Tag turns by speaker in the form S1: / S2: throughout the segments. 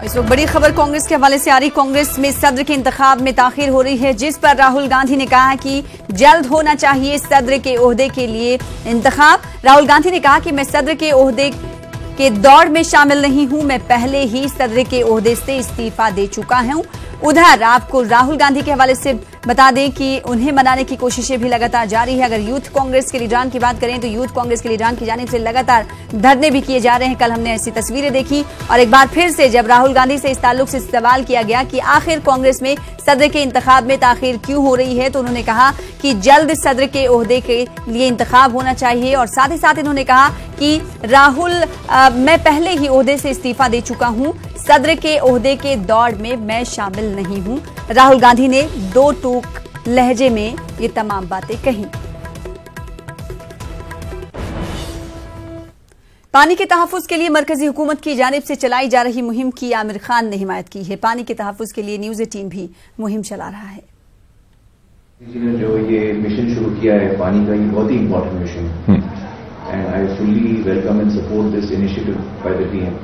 S1: इस वक्त बड़ी खबर कांग्रेस के हवाले से आ रही। कांग्रेस में सदर के इंतखाब में ताखीर हो रही है, जिस पर राहुल गांधी ने कहा कि जल्द होना चाहिए सदर के ओहदे के लिए इंतखाब। राहुल गांधी ने कहा कि मैं सदर के ओहदे के दौड़ में शामिल नहीं हूं, मैं पहले ही सदर के ओहदे से इस्तीफा दे चुका हूं। उधर आपको राहुल गांधी के हवाले से बता दें कि उन्हें मनाने की कोशिशें भी लगातार जारी है। अगर यूथ कांग्रेस के लीडरान की बात करें तो यूथ कांग्रेस के लीडरान की जानिब से लगातार धरने भी किए जा रहे हैं। कल हमने ऐसी तस्वीरें देखी और एक बार फिर से जब राहुल गांधी से इस ताल्लुक से सवाल किया गया कि आखिर कांग्रेस में सदर के इंतखाब में ताखीर क्यों हो रही है, तो उन्होंने कहा कि जल्द सदर के ओहदे के लिए इंतखाब होना चाहिए। और साथ ही साथ इन्होंने कहा कि राहुल मैं पहले ही ओहदे से इस्तीफा दे चुका हूं, सदर के ओहदे के दौड़ में मैं शामिल नहीं हूं। राहुल गांधी ने दो टूक लहजे में ये तमाम बातें कही। पानी के तहफ्फुज के लिए मरकजी हुकूमत की जानिब से चलाई जा रही मुहिम की आमिर खान ने हिमायत की है। पानी के तहफ्फुज के लिए न्यूज़ 18 भी मुहिम चला रहा है।
S2: ने जो ये मिशन शुरू किया है पानी का, ये बहुत ही इंपॉर्टेंट मिशन है and I fully welcome and support this initiative by the PM.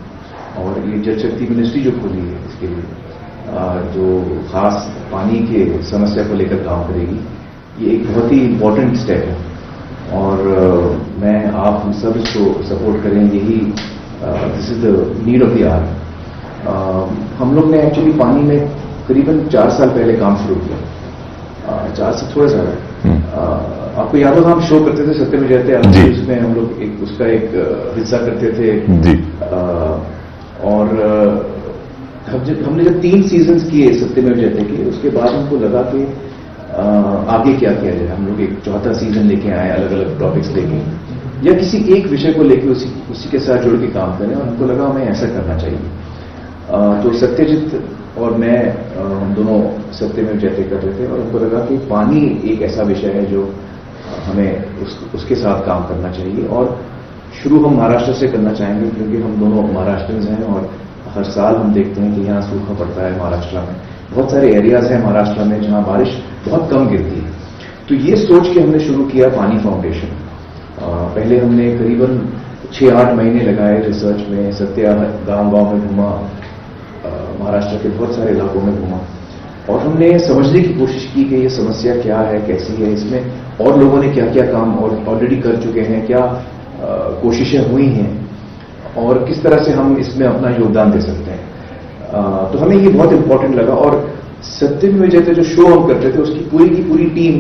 S2: और ये जल शक्ति मिनिस्ट्री जो खुली है इसके लिए जो खास पानी के समस्या को लेकर काम करेगी, ये एक बहुत ही इंपॉर्टेंट स्टेप है और मैं आप हम सब इसको सपोर्ट करें। यही this is the need of the hour. हम लोग ने एक्चुअली पानी में करीबन 4 साल पहले काम शुरू किया, 4 से थोड़ा सा आपको याद होगा हम शो करते थे सत्य में जयते, उसमें हम लोग उसका एक हिस्सा करते थे जी। और हमने जब 3 सीजन्स किए सत्यमेव जयते के, उसके बाद हमको लगा कि आगे क्या किया जाए। हम लोग एक 4था सीजन लेके आए, अलग अलग टॉपिक्स लेके या किसी एक विषय को लेके उसी के साथ जुड़ के काम करें, और हमको लगा हमें ऐसा करना चाहिए। तो सत्यजीत और मैं हम दोनों सत्यमेव जयते कर रहे थे और हमको लगा कि पानी एक ऐसा विषय है जो हमें उसके साथ काम करना चाहिए। और शुरू हम महाराष्ट्र से करना चाहेंगे क्योंकि हम दोनों महाराष्ट्रियंस हैं और हर साल हम देखते हैं कि यहाँ सूखा पड़ता है महाराष्ट्र में। बहुत सारे एरियाज हैं महाराष्ट्र में जहाँ बारिश बहुत कम गिरती है। तो ये सोच के हमने शुरू किया पानी फाउंडेशन। पहले हमने करीबन 6-8 महीने लगाए रिसर्च में, सत्या गांव-गांव में घूमा, महाराष्ट्र के बहुत सारे इलाकों में घूमा और हमने समझने की कोशिश की कि ये समस्या क्या है, कैसी है, इसमें और लोगों ने क्या क्या काम और ऑलरेडी कर चुके हैं, क्या कोशिशें हुई हैं और किस तरह से हम इसमें अपना योगदान दे सकते हैं। तो हमें ये बहुत इंपॉर्टेंट लगा और सत्यमेव जयते जो शो हम करते थे उसकी पूरी की पूरी टीम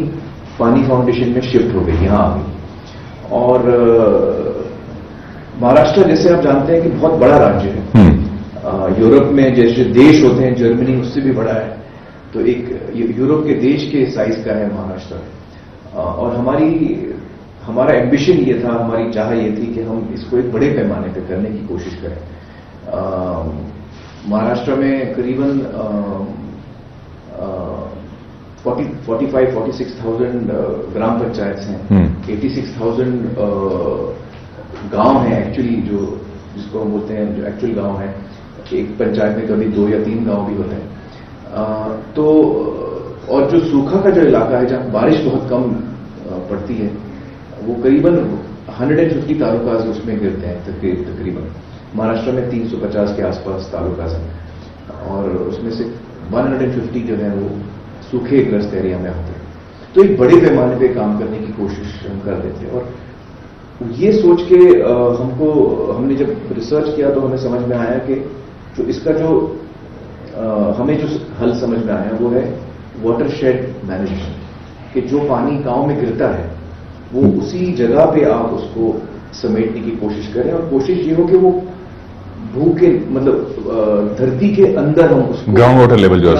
S2: पानी फाउंडेशन में शिफ्ट हो गई, यहाँ आ गई। और महाराष्ट्र जैसे आप जानते हैं कि बहुत बड़ा राज्य है, यूरोप में जैसे देश होते हैं, जर्मनी उससे भी बड़ा है, तो एक यूरोप के देश के साइज का है महाराष्ट्र। और हमारा एम्बिशन ये था, हमारी चाह ये थी कि हम इसको एक बड़े पैमाने पर करने की कोशिश करें। महाराष्ट्र में करीबन 45,000 ग्राम पंचायत हैं, 86,000 गांव हैं एक्चुअली, जो जिसको हम बोलते हैं जो एक्चुअल गांव है। एक पंचायत में कभी 2 या 3 गांव भी होते हैं। तो और जो सूखा का जो इलाका है जहां बारिश बहुत कम पड़ती है, वो करीबन 150 तालुकाज उसमें गिरते हैं तकरीबन। महाराष्ट्र में 350 के आसपास तालुकाज हैं और उसमें से 150 जो है वो सूखे ग्रस्त एरिया में आते हैं। तो एक बड़े पैमाने पे काम करने की कोशिश हम कर रहे थे और ये सोच के हमने जब रिसर्च किया तो हमें समझ में आया कि जो इसका हमें जो हल समझ में आया वो है वाटरशेड मैनेजमेंट, कि जो पानी गांव में गिरता है वो उसी जगह पे आप उसको समेटने की कोशिश करें और कोशिश ये हो कि वो भूखे मतलब धरती के अंदर हम उसको
S3: ग्राउंड वाटर लेवल जो है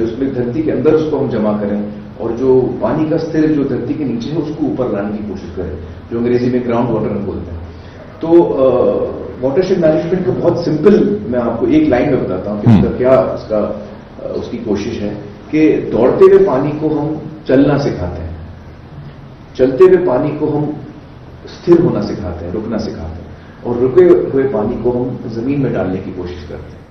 S2: उसमें धरती के अंदर उसको हम जमा करें और जो पानी का स्तर जो धरती के नीचे है उसको ऊपर लाने की कोशिश करें, जो अंग्रेजी में ग्राउंड वाटर हम बोलते हैं। तो वाटरशेड मैनेजमेंट का बहुत सिंपल मैं आपको एक लाइन में बताता हूं कि उसका क्या उसकी कोशिश है कि दौड़ते हुए पानी को हम चलना सिखाते हैं, चलते हुए पानी को हम स्थिर होना सिखाते हैं, रुकना सिखाते हैं और रुके हुए पानी को हम जमीन में डालने की कोशिश करते हैं।